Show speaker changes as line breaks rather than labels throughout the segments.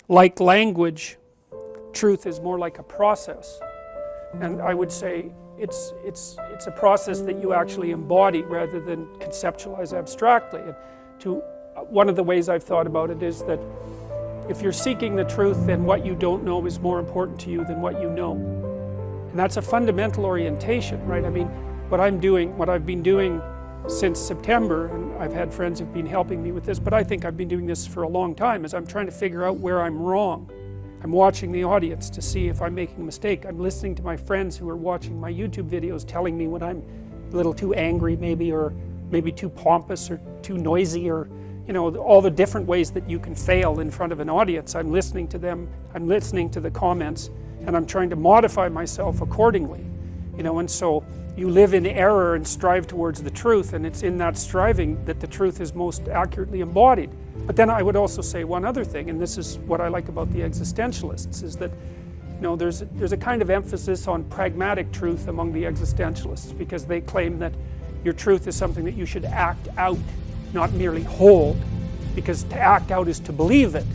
like language, truth is more like a process. And I would say it's a process that you actually embody rather than conceptualize abstractly. And one of the ways I've thought about it is that if you're seeking the truth, then what you don't know is more important to you than what you know. And that's a fundamental orientation, right? I mean, what I've been doing since September, and I've had friends who've been helping me with this, but I think I've been doing this for a long time, is I'm trying to figure out where I'm wrong. I'm watching the audience to see if I'm making a mistake. I'm listening to my friends who are watching my YouTube videos telling me when I'm a little too angry maybe, or maybe too pompous or too noisy, or all the different ways that you can fail in front of an audience. I'm listening to them, I'm listening to the comments, and I'm trying to modify myself accordingly. And so you live in error and strive towards the truth, and it's in that striving that the truth is most accurately embodied. But then I would also say one other thing, and this is what I like about the existentialists, is that there's a kind of emphasis on pragmatic truth among the existentialists, because they claim that your truth is something that you should act out, not merely hold, because to act out is to believe it.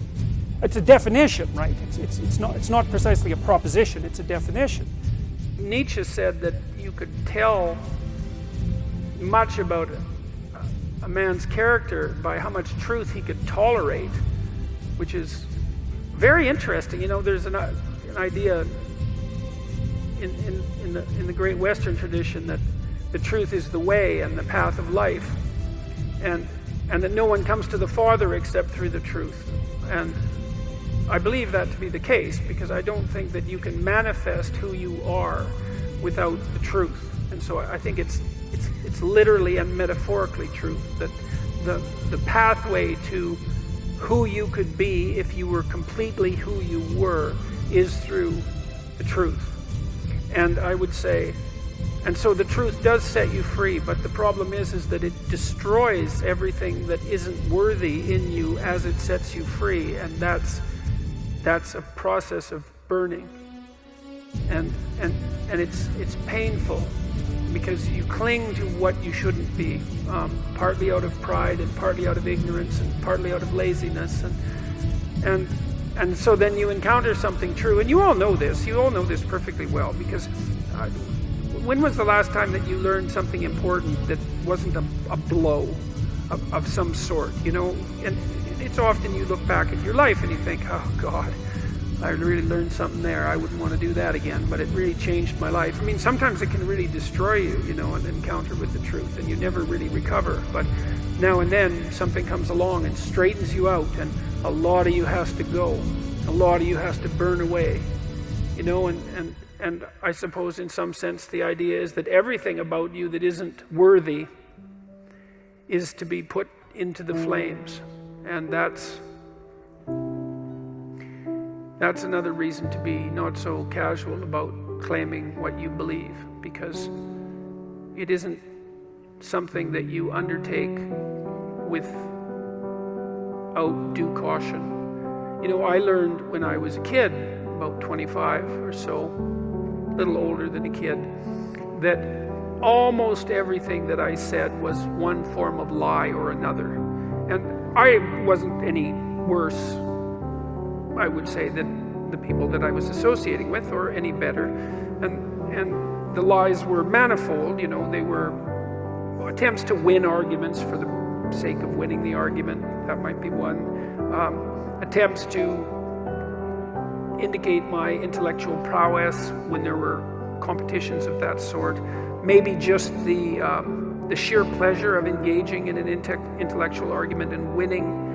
It's a definition, right? It's not precisely a proposition, it's a definition. Nietzsche said that you could tell much about a man's character by how much truth he could tolerate, which is very interesting. There's an idea in the great Western tradition that the truth is the way and the path of life, and that no one comes to the Father except through the truth. And I believe that to be the case, because I don't think that you can manifest who you are without the truth. And so I think it's literally and metaphorically true that the pathway to who you could be if you were completely who you were is through the truth. And I would say, and so the truth does set you free, but the problem is that it destroys everything that isn't worthy in you as it sets you free, and that's a process of burning, and it's painful, because you cling to what you shouldn't be, partly out of pride and partly out of ignorance and partly out of laziness, and so then you encounter something true, and you all know this perfectly well, because when was the last time that you learned something important that wasn't a blow of some sort, and it's often you look back at your life and you think, oh God, I really learned something there. I wouldn't want to do that again, but it really changed my life. I mean, sometimes it can really destroy you, an encounter with the truth, and you never really recover. But now and then something comes along and straightens you out, and a lot of you has to go. A lot of you has to burn away, and I suppose in some sense the idea is that everything about you that isn't worthy is to be put into the flames. And that's another reason to be not so casual about claiming what you believe, because it isn't something that you undertake without due caution. I learned when I was a kid, about 25 or so, a little older than a kid, that almost everything that I said was one form of lie or another. And I wasn't any worse, I would say, than the people that I was associating with, or any better. And the lies were manifold. They were attempts to win arguments for the sake of winning the argument. That might be one. Attempts to indicate my intellectual prowess when there were competitions of that sort. Maybe just the sheer pleasure of engaging in an intellectual argument and winning.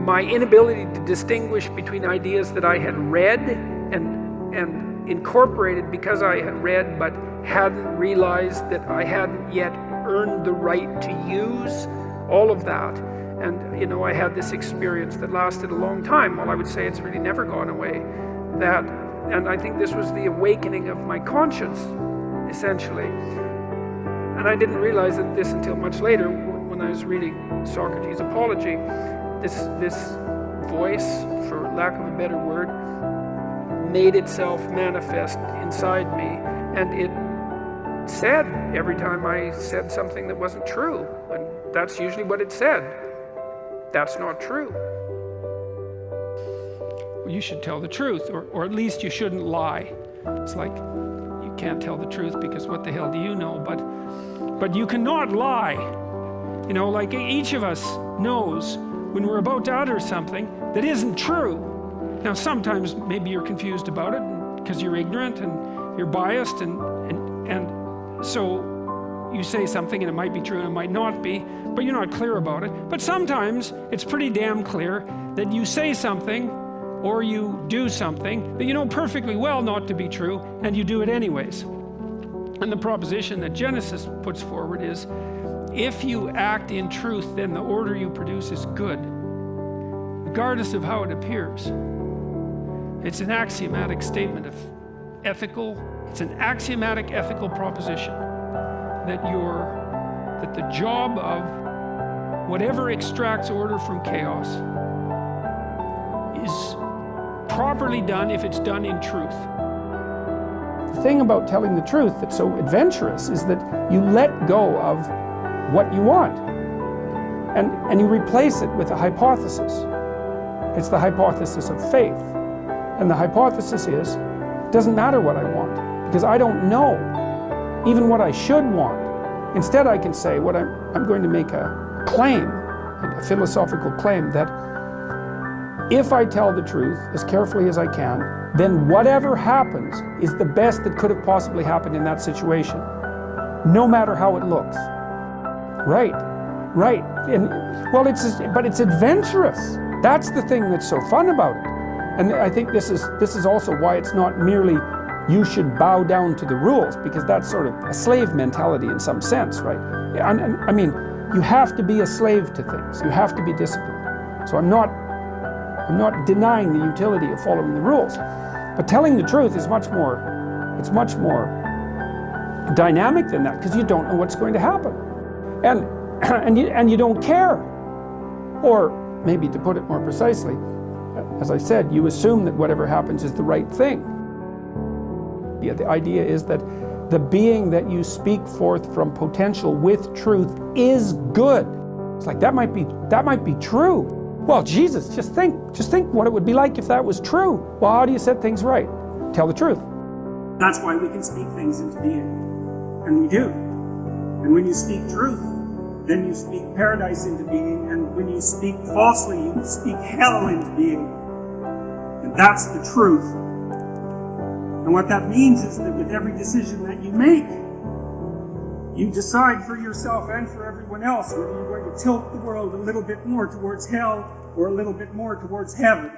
My inability to distinguish between ideas that I had read and incorporated because I had read, but hadn't realized that I hadn't yet earned the right to use, all of that. And I had this experience that lasted a long time. Well, I would say it's really never gone away. And I think this was the awakening of my conscience, essentially. And I didn't realize this until much later, when I was reading Socrates' Apology. This voice, for lack of a better word, made itself manifest inside me, and it said every time I said something that wasn't true, and that's usually what it said. That's not true. well, you should tell the truth, or at least you shouldn't lie. It's like, you can't tell the truth because what the hell do you know? But you cannot lie. You know, like each of us knows when we're about to utter something that isn't true. Now, sometimes maybe you're confused about it because you're ignorant and you're biased, and so you say something and it might be true and it might not be, but you're not clear about it. But sometimes it's pretty damn clear that you say something or you do something that you know perfectly well not to be true, and you do it anyways. And the proposition that Genesis puts forward is, if you act in truth, then the order you produce is good, regardless of how it appears. It's an axiomatic statement of it's an axiomatic ethical proposition that the job of whatever extracts order from chaos is properly done if it's done in truth. The thing about telling the truth that's so adventurous is that you let go of what you want and you replace it with a hypothesis. It's the hypothesis of faith. And the hypothesis is, it doesn't matter what I want, because I don't know even what I should want. Instead, I can say what I'm going to make a claim, a philosophical claim, that if I tell the truth as carefully as I can, then whatever happens is the best that could have possibly happened in that situation, no matter how it looks. Right. And well, but it's adventurous. That's the thing that's so fun about it. And I think this is also why it's not merely you should bow down to the rules, because that's sort of a slave mentality in some sense, right? I mean, you have to be a slave to things. You have to be disciplined. So I'm not denying the utility of following the rules, but telling the truth is much more dynamic than that, because you don't know what's going to happen, and you don't care, or maybe to put it more precisely, as I said, you assume that whatever happens is the right thing. The idea is that the being that you speak forth from potential with truth is good. It's like, that might be true. Well, Jesus, just think what it would be like if that was true. Well, how do you set things right? Tell the truth. That's why we can speak things into being, and we do. And when you speak truth, then you speak paradise into being, and when you speak falsely, you speak hell into being. And that's the truth. And what that means is that with every decision that you make, you decide for yourself and for everyone else whether you're going to tilt the world a little bit more towards hell or a little bit more towards heaven.